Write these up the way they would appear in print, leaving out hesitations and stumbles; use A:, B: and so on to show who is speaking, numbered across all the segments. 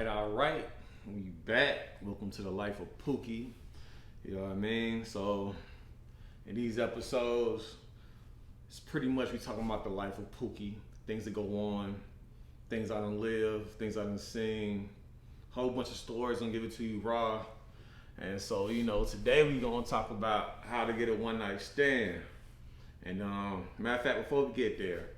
A: All right. We back. Welcome to the life of Pookie. You know what I mean? So, in these episodes, it's pretty much we talking about the life of Pookie, things that go on, things I done live, things I done seen, whole bunch of stories. Gonna give it to you raw. And so, today we gonna talk about how to get a one night stand. And matter of fact, before we get there,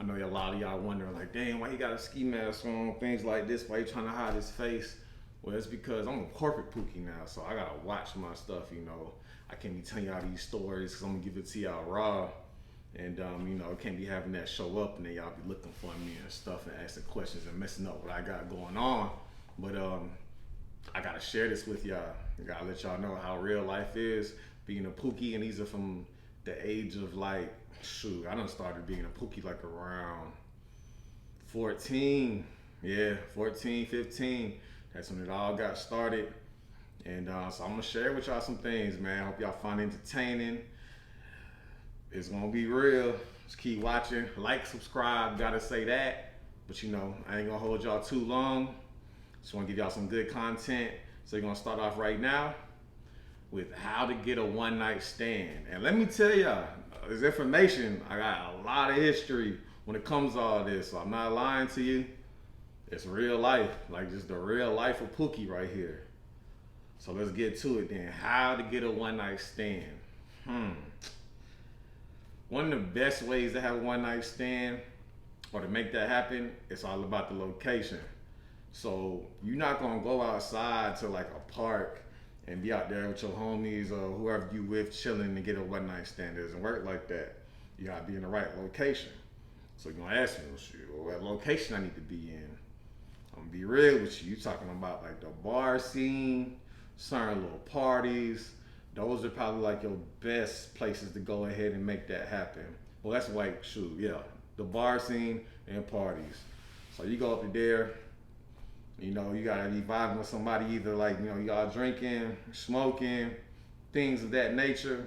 A: I know a lot of y'all wondering, like, damn, why he got a ski mask on, things like this, why he trying to hide his face? Well, it's because I'm a corporate Pookie now, so I gotta watch my stuff. I can't be telling y'all these stories because I'm gonna give it to y'all raw. And, I can't be having that show up and then y'all be looking for me and stuff and asking questions and messing up what I got going on. But I gotta share this with y'all. I gotta let y'all know how real life is being a Pookie, and these are from the age of like, shoot, I done started being a Pookie like around 14. Yeah, 14, 15. That's when it all got started. And so I'm gonna share with y'all some things, man. Hope y'all find it entertaining. It's gonna be real. Just keep watching. Like, subscribe, gotta say that. But I ain't gonna hold y'all too long. Just wanna give y'all some good content. So you're gonna start off right now with how to get a one night stand. And let me tell y'all, this information, I got a lot of history when it comes to all this. So I'm not lying to you. It's real life, like just the real life of Pookie right here. So let's get to it then. How to get a one night stand. One of the best ways to have a one night stand or to make that happen, it's all about the location. So you're not gonna go outside to like a park and be out there with your homies or whoever you with chilling and get a one night stand. It doesn't work like that. You gotta be in the right location. So you're gonna ask me, well, what location I need to be in? I'm gonna be real with you. You talking about like the bar scene, certain little parties. Those are probably like your best places to go ahead and make that happen. Well, that's like, the bar scene and parties. So you go up to there, you gotta be vibing with somebody, either like, y'all drinking, smoking, things of that nature.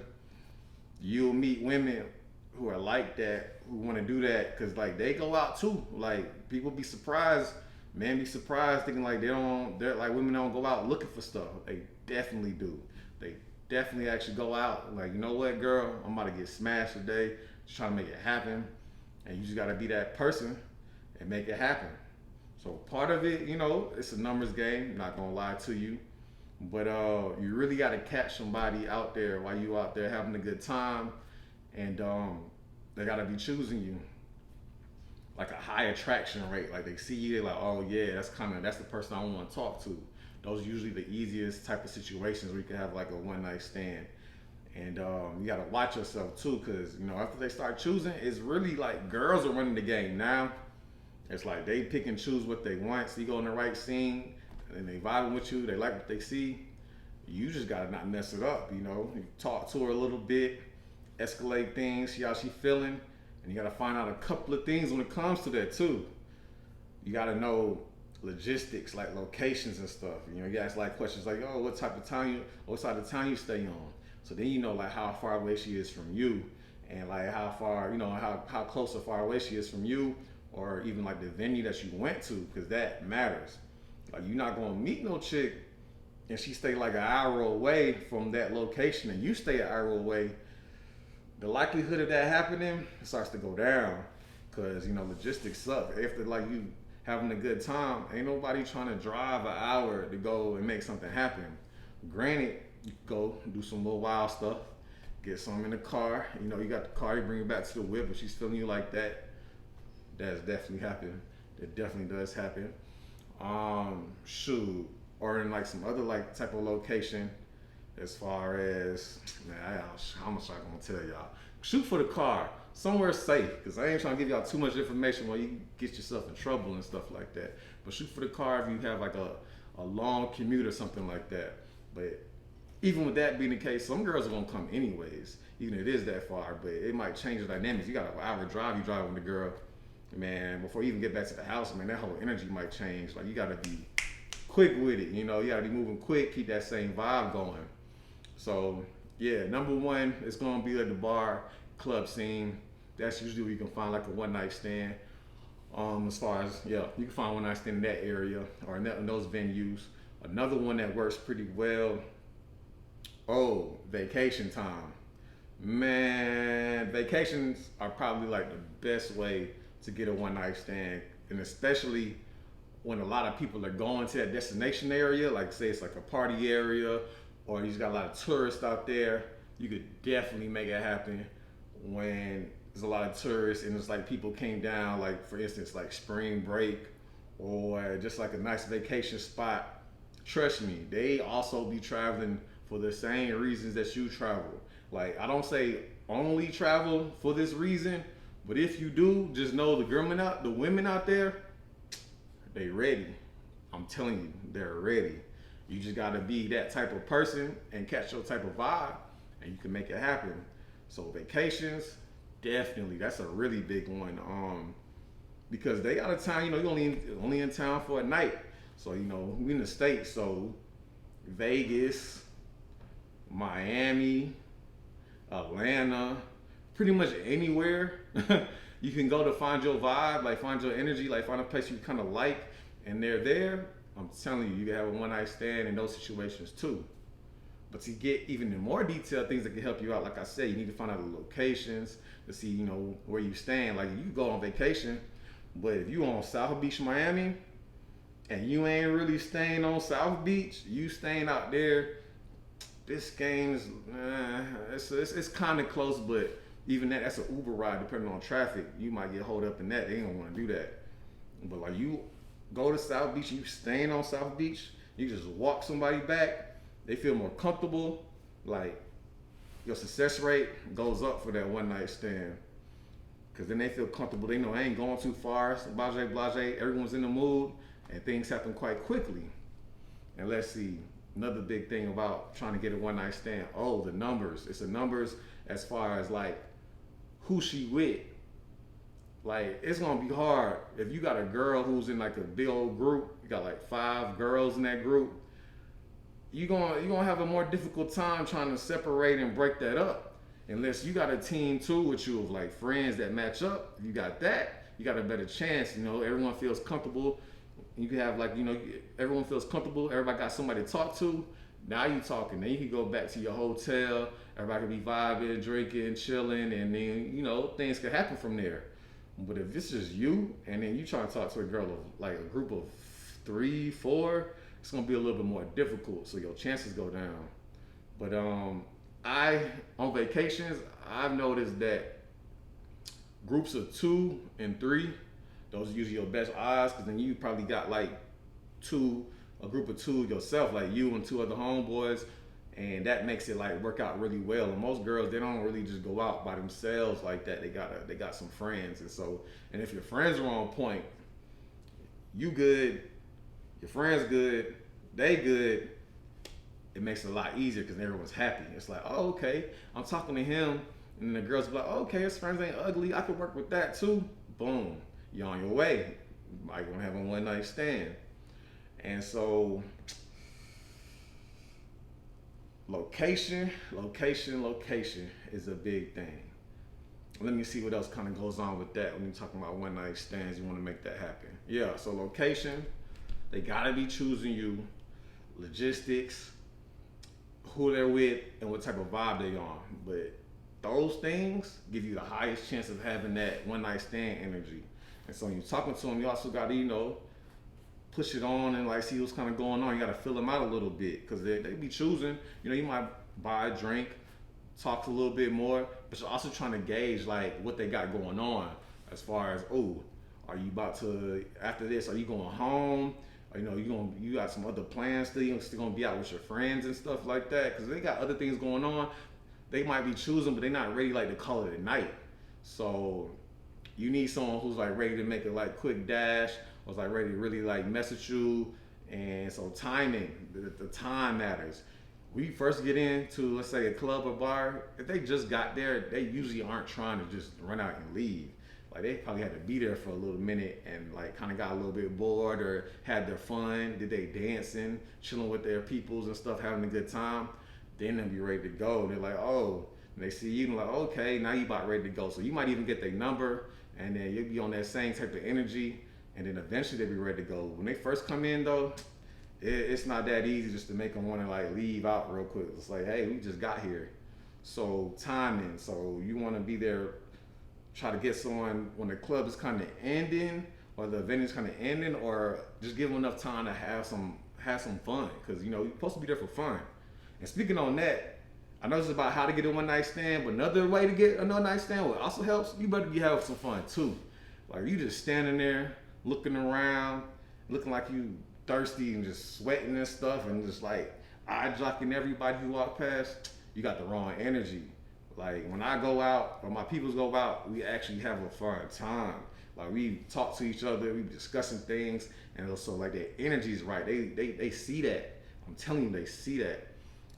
A: You'll meet women who are like that, who wanna do that, cause like they go out too. Like people be surprised, men be surprised thinking like they're like women don't go out looking for stuff. They definitely do. They definitely actually go out like, you know what, girl, I'm about to get smashed today, just trying to make it happen. And you just gotta be that person and make it happen. So part of it, it's a numbers game, not gonna lie to you. But you really gotta catch somebody out there while you out there having a good time, and they gotta be choosing you. Like a high attraction rate. Like they see you, they're like, oh yeah, that's the person I want to talk to. Those are usually the easiest type of situations where you can have like a one night stand. And you gotta watch yourself too, cause after they start choosing, it's really like girls are running the game now. It's like they pick and choose what they want. So you go in the right scene and they vibing with you, they like what they see. You just gotta not mess it up, You talk to her a little bit, escalate things, see how she feeling, and you gotta find out a couple of things when it comes to that too. You gotta know logistics, like locations and stuff. You ask like questions like, oh, what side of town you stay on? So then like how far away she is from you, and like how far, how close or far away she is from you, or even like the venue that you went to, because that matters. Like you're not gonna meet no chick and she stay like an hour away from that location and you stay an hour away. The likelihood of that happening starts to go down, because logistics suck. After like you having a good time, ain't nobody trying to drive an hour to go and make something happen. Granted, you go do some little wild stuff, get some in the car. You got the car, you bring it back to the whip, but she's feeling you like that. That's definitely happened. It definitely does happen. Or in like some other like type of location, as far as, man, how much I gonna tell y'all? Shoot for the car, somewhere safe, because I ain't trying to give y'all too much information while you get yourself in trouble and stuff like that. But shoot for the car if you have like a long commute or something like that. But even with that being the case, some girls are gonna come anyways, even if it is that far, but it might change the dynamics. You got an hour drive, you drive with the girl, man, before you even get back to the house, man, that whole energy might change. Like you gotta be quick with it, you gotta be moving quick, keep that same vibe going. So yeah, number one, it's gonna be at the bar, club scene. That's usually where you can find like a one night stand. As far as yeah, you can find one night stand in that area or in those venues. Another one that works pretty well. Oh, vacation time. Man, vacations are probably like the best way to get a one night stand, and especially when a lot of people are going to that destination area, like say it's like a party area, or you just got a lot of tourists out there. You could definitely make it happen when there's a lot of tourists and it's like people came down, like for instance, like spring break or just like a nice vacation spot. Trust me, they also be traveling for the same reasons that you travel. Like I don't say only travel for this reason, but if you do, just know the women out there, they ready. I'm telling you, they're ready. You just gotta be that type of person and catch your type of vibe, and you can make it happen. So vacations, definitely, that's a really big one. Because they out of town, you only in town for a night. So we in the states, so Vegas, Miami, Atlanta, pretty much anywhere you can go to find your vibe, like find your energy, like find a place you kind of like, and they're there. I'm telling you, you can have a one night stand in those situations too. But to get even in more detail, things that can help you out, like I said, you need to find out the locations to see, where you staying. Like you go on vacation, but if you on South Beach, Miami, and you ain't really staying on South Beach, you staying out there. This game's it's kind of close, but even that's an Uber ride depending on traffic. You might get hold up in that. They don't want to do that. But like you go to South Beach, you staying on South Beach, you just walk somebody back. They feel more comfortable. Like your success rate goes up for that one night stand. Cause then they feel comfortable. They know I ain't going too far. Blase, blase. Everyone's in the mood, and things happen quite quickly. And let's see. Another big thing about trying to get a one night stand. Oh, the numbers. It's the numbers as far as like who she with. Like it's gonna be hard if you got a girl who's in like a big old group. You got like 5 girls in that group. You gonna have a more difficult time trying to separate and break that up. Unless you got a team too with you of like friends that match up. You got that. You got a better chance. Everyone feels comfortable. You can have like, everyone feels comfortable. Everybody got somebody to talk to. Now you talking. Then you can go back to your hotel. Everybody can be vibing, drinking, chilling, and then, things can happen from there. But if this is you, and then you trying to talk to a girl of like a group of 3, 4, it's gonna be a little bit more difficult. So your chances go down. But on vacations, I've noticed that groups of 2 and 3, those are usually your best odds, because then you probably got like a group of 2 yourself, like you and 2 other homeboys, and that makes it like work out really well. And most girls, they don't really just go out by themselves like that. They got some friends, and if your friends are on point, you good, your friends good, they good. It makes it a lot easier because everyone's happy. It's like, oh, okay, I'm talking to him, and the girls be like, oh, okay, his friends ain't ugly. I could work with that too. Boom. You're on your way. You might want to have a one night stand. And so, location is a big thing. Let me see what else kind of goes on with that when you're talking about one night stands. You want to make that happen. Yeah, so location, they got to be choosing you. Logistics, who they're with, and what type of vibe they on. But those things give you the highest chance of having that one night stand energy. And so when you're talking to them, you also got to, push it on and like see what's kind of going on. You got to fill them out a little bit because they be choosing. You might buy a drink, talk a little bit more, but you're also trying to gauge like what they got going on as far as, oh, are you about to, after this, are you going home? Or, you got some other plans still? You're still gonna be out with your friends and stuff like that? Because they got other things going on. They might be choosing, but they're not ready like to call it a night. So you need someone who's like ready to make a like quick dash, or like ready to really like mess with you. And so timing, the time matters. When you first get into, let's say, a club or bar, if they just got there, they usually aren't trying to just run out and leave. Like they probably had to be there for a little minute and like kind of got a little bit bored or had their fun. Did they dancing, chilling with their peoples and stuff, having a good time? Then they'll be ready to go. And they're like, oh, and they see you and like, okay, now you about ready to go. So you might even get their number and then you'll be on that same type of energy, and then eventually they'll be ready to go. When they first come in though, it's not that easy just to make them want to like leave out real quick. It's like, hey, we just got here. So timing. So you want to be there, try to get someone when the club is kind of ending or the event is kind of ending, or just give them enough time to have some fun, because you know you're supposed to be there for fun. And speaking on that, I know it's about how to get a one night stand, but another way to get a one night stand, what also helps, you better be having some fun too. Like you just standing there looking around, looking like you thirsty and just sweating and stuff, and just like eye jocking everybody who walk past. You got the wrong energy. Like when I go out or my peoples go out, we actually have a fun time. Like we talk to each other, we be discussing things, and also like their energy is right. They see that. I'm telling you, they see that.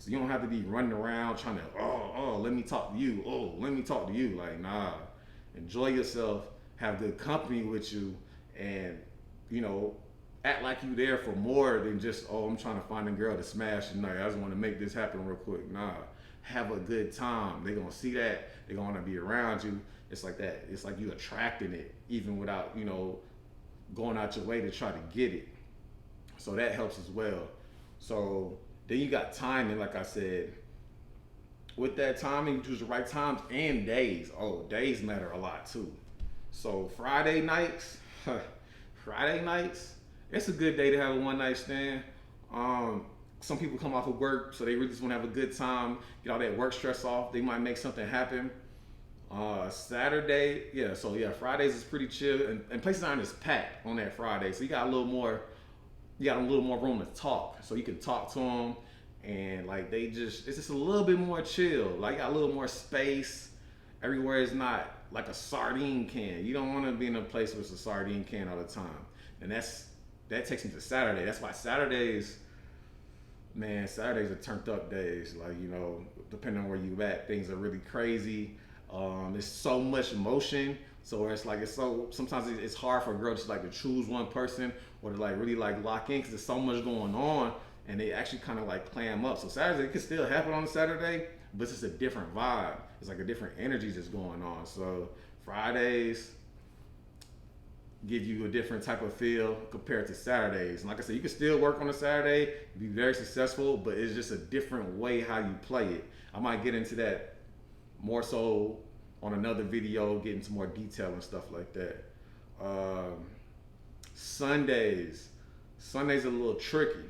A: So you don't have to be running around trying to let me talk to you. Oh, let me talk to you. Like nah, enjoy yourself, have good company with you, and you know act like you there for more than just I'm trying to find a girl to smash tonight. I just want to make this happen real quick. Nah, have a good time. They're gonna see that. They're gonna be around you. It's like that. It's like you attracting it, even without, you know, going out your way to try to get it. So that helps as well. So then you got timing, like I said. With that timing, you choose the right times and days. Oh, days matter a lot too. So Friday nights, it's a good day to have a one night stand. Some people come off of work, so they really just want to have a good time, get all that work stress off. They might make something happen. Saturday, Fridays is pretty chill, and places aren't as packed on that Friday, so you got a little more room to talk, so you can talk to them, and like it's just a little bit more chill. Like you got a little more space. Everywhere is not like a sardine can. You don't want to be in a place where it's a sardine can all the time, and that takes me to Saturday. That's why Saturdays are turned up days. Like, you know, depending on where you at, things are really crazy. There's so much emotion. So sometimes it's hard for a girl just like to choose one person or to like really like lock in, because there's so much going on, and they actually kind of like clam up. So Saturday, it can still happen on a Saturday, but it's just a different vibe. It's like a different energy that's going on. So Fridays give you a different type of feel compared to Saturdays. And like I said, you can still work on a Saturday, be very successful, but it's just a different way how you play it. I might get into that more so on another video, get into more detail and stuff like that. Sundays are a little tricky,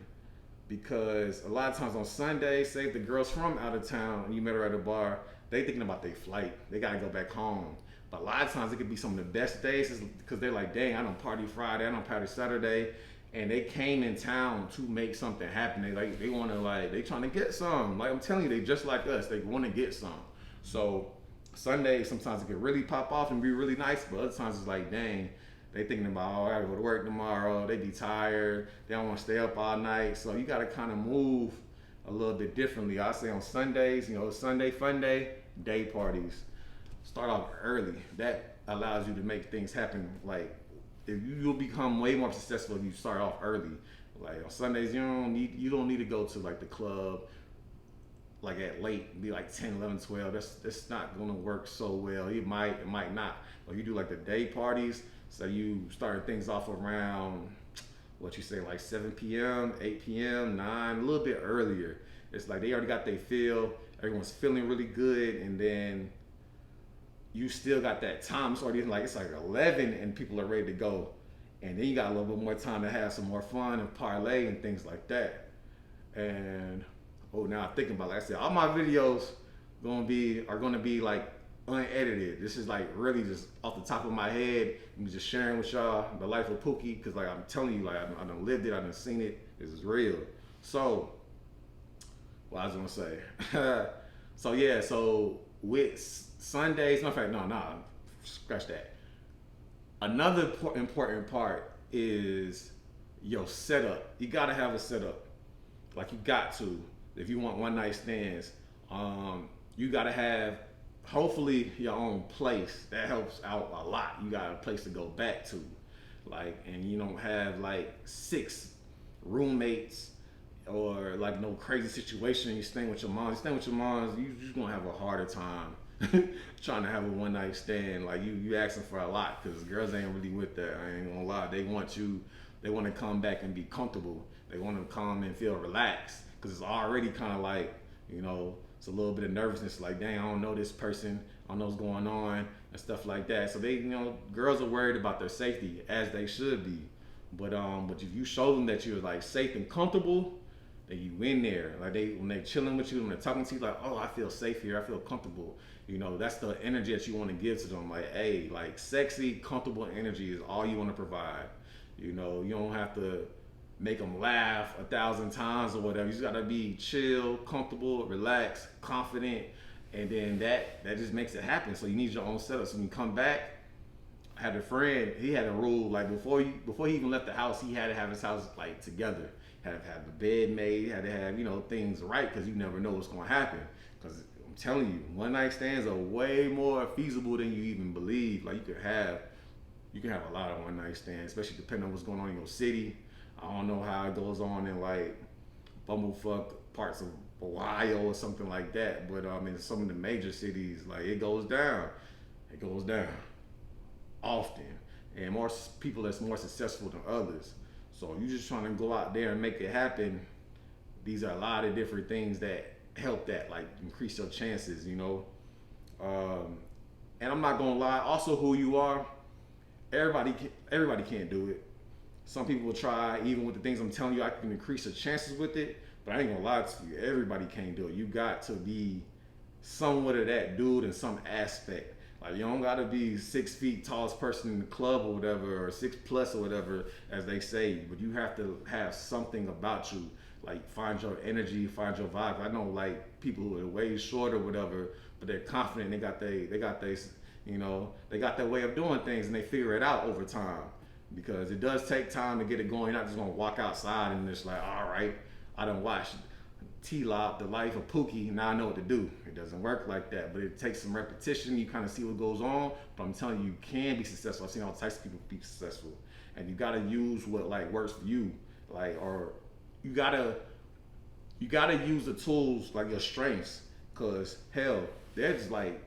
A: because a lot of times on Sundays, say if the girl's from out of town and you met her at a bar, they thinking about their flight. They gotta go back home. But a lot of times it could be some of the best days, because they're like, dang, I don't party Friday, I don't party Saturday, and they came in town to make something happen. They trying to get some. Like I'm telling you, they just like us. They want to get some. So Sunday, sometimes it can really pop off and be really nice, but other times it's like, dang, they thinking about, I gotta go to work tomorrow. They be tired. They don't want to stay up all night. So you gotta kind of move a little bit differently. I say on Sundays, Sunday fun day parties. Start off early. That allows you to make things happen. Like you'll become way more successful if you start off early. Like on Sundays, you don't need to go to like the club like at late, be like 10, 11, 12. That's not gonna work so well. It might not. Or you do like the day parties, so you start things off around what you say, like 7 p.m., 8 p.m., 9, a little bit earlier. It's like they already got their feel, everyone's feeling really good, and then you still got that time. It's already it's like 11 and people are ready to go. And then you got a little bit more time to have some more fun and parlay and things like that. And now I'm thinking about it. Like I said, all my videos are gonna be like unedited. This is like really just off the top of my head. I'm just sharing with y'all the life of Pookie, because like I'm telling you, like I done lived it, I done seen it. This is real. So what I was gonna say. So with Sundays, scratch that. Another important part is your setup. You gotta have a setup. Like you got to. If you want one night stands, you gotta have hopefully your own place. That helps out a lot. You got a place to go back to. And you don't have like 6 roommates or like no crazy situation. You're staying with your mom. You're just gonna have a harder time trying to have a one night stand. Like you asking for a lot because girls ain't really with that. I ain't gonna lie. They want you. They want to come back and be comfortable. They want to come and feel relaxed because it's already kind of like it's a little bit of nervousness. Like dang, I don't know this person. I don't know what's going on and stuff like that. So they girls are worried about their safety as they should be. But if you show them that you're like safe and comfortable, then you in there. Like when they chilling with you, when they're talking to you, like, oh, I feel safe here, I feel comfortable. That's the energy that you want to give to them. Like, hey, like sexy, comfortable energy is all you want to provide. You don't have to make them laugh 1,000 times or whatever. You just gotta be chill, comfortable, relaxed, confident, and then that just makes it happen. So you need your own setup. So when you come back, I had a friend. He had a rule like before he even left the house, he had to have his house like together. Had to have the bed made. Had to have things right because you never know what's gonna happen. Because I'm telling you, one night stands are way more feasible than you even believe. Like you can have a lot of one night stands, especially depending on what's going on in your city. I don't know how it goes on in like bumblefuck parts of Ohio or something like that, but in some of the major cities, like it goes down. It goes down often, and more people that's more successful than others. So you just trying to go out there and make it happen. These are a lot of different things that help that, like increase your chances, And I'm not gonna lie. Also, who you are, everybody can't do it. Some people will try, even with the things I'm telling you, I can increase your chances with it. But I ain't gonna lie to you, everybody can't do it. You got to be somewhat of that dude in some aspect. Like you don't gotta be 6 feet tallest person in the club or whatever, or 6+ or whatever, as they say. But you have to have something about you. Like find your energy, find your vibe. I know like people who are way shorter or whatever, but they're confident. They got their way of doing things, and they figure it out over time. Because it does take time to get it going. You're not just gonna walk outside and just like, all right, I done watched T-Lop, The Life of Pookie, now I know what to do. It doesn't work like that, but it takes some repetition. You kind of see what goes on, but I'm telling you, you can be successful. I've seen all types of people be successful, and you gotta use what like works for you, or you gotta use the tools like your strengths, cause hell, they're just like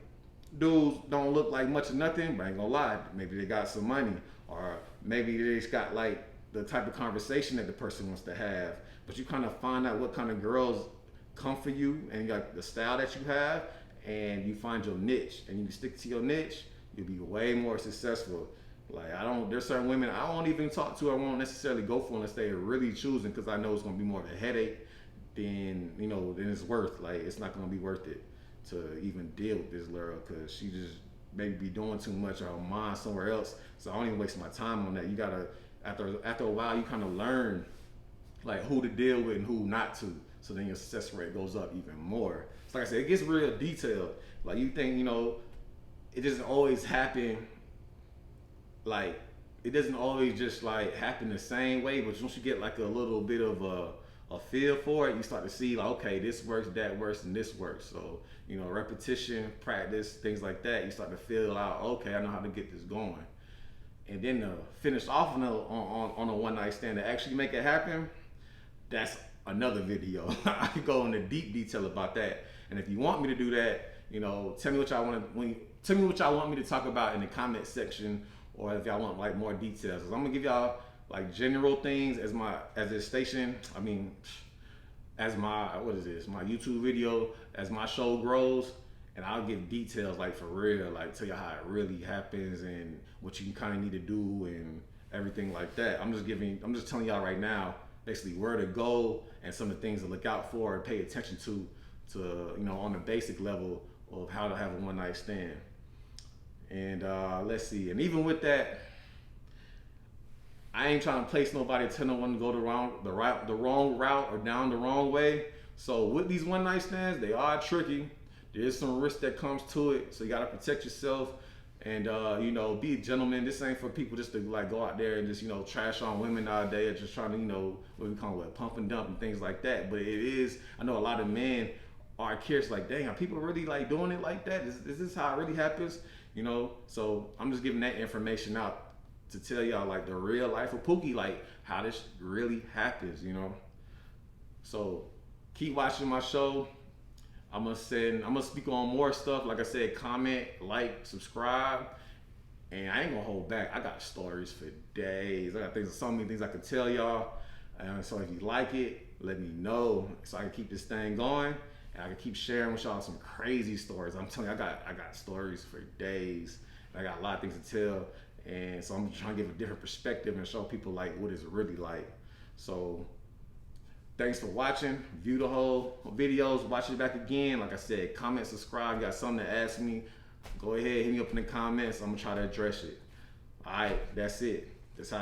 A: dudes don't look like much of nothing, but I ain't gonna lie, maybe they got some money, or maybe they just got like the type of conversation that the person wants to have. But you kind of find out what kind of girls come for you, and you got the style that you have, and you find your niche, and you stick to your niche, you'll be way more successful. Like there's certain women I won't even talk to, I won't necessarily go for unless they're really choosing, because I know it's gonna be more of a headache than it's worth. Like it's not gonna be worth it to even deal with this girl, because she just maybe be doing too much, or her mind somewhere else. So I don't even waste my time on that. You gotta after a while you kind of learn like who to deal with and who not to. So then your success rate goes up even more. So like I said, it gets real detailed. Like you think, it doesn't always happen. Like it doesn't always just like happen the same way. But once you get like a little bit of a feel for it, you start to see like, okay, this works, that works, and this works. So repetition, practice, things like that. You start to feel out, okay, I know how to get this going. And then to finish off on a one night stand to actually make it happen, that's another video. I could go into deep detail about that. And if you want me to do that, tell me what y'all tell me what y'all want me to talk about in the comment section, or if y'all want like more details. Cause I'm gonna give y'all like general things as this station. I mean, as my my YouTube video, as my show grows, and I'll give details like for real, like tell you how it really happens and what you kind of need to do and everything like that. I'm just telling y'all right now, basically where to go and some of the things to look out for and pay attention to on the basic level of how to have a one night stand. And let's see, and even with that, I ain't trying to place nobody, tell no one to go the wrong route or down the wrong way. So with these one night stands, they are tricky. There's some risk that comes to it, so you gotta protect yourself and be a gentleman. This ain't for people just to like go out there and just trash on women nowadays, just trying to what we call it, pump and dump and things like that. But it is, I know a lot of men are curious, like, dang, are people really like doing it like that? Is this how it really happens? So I'm just giving that information out to tell y'all like the real life of Pookie, like how this really happens. So keep watching my show. I'm gonna speak on more stuff. Like I said, comment, like, subscribe. And I ain't gonna hold back. I got stories for days. I got so many things I can tell y'all. And so if you like it, let me know so I can keep this thing going. And I can keep sharing with y'all some crazy stories. I'm telling you, I got stories for days. I got a lot of things to tell. And so I'm trying to give a different perspective and show people like what it's really like. So thanks for watching. View the whole videos, watch it back again. Like I said, comment, subscribe. You got something to ask me, go ahead, hit me up in the comments. I'm gonna try to address it. All right, that's it. That's how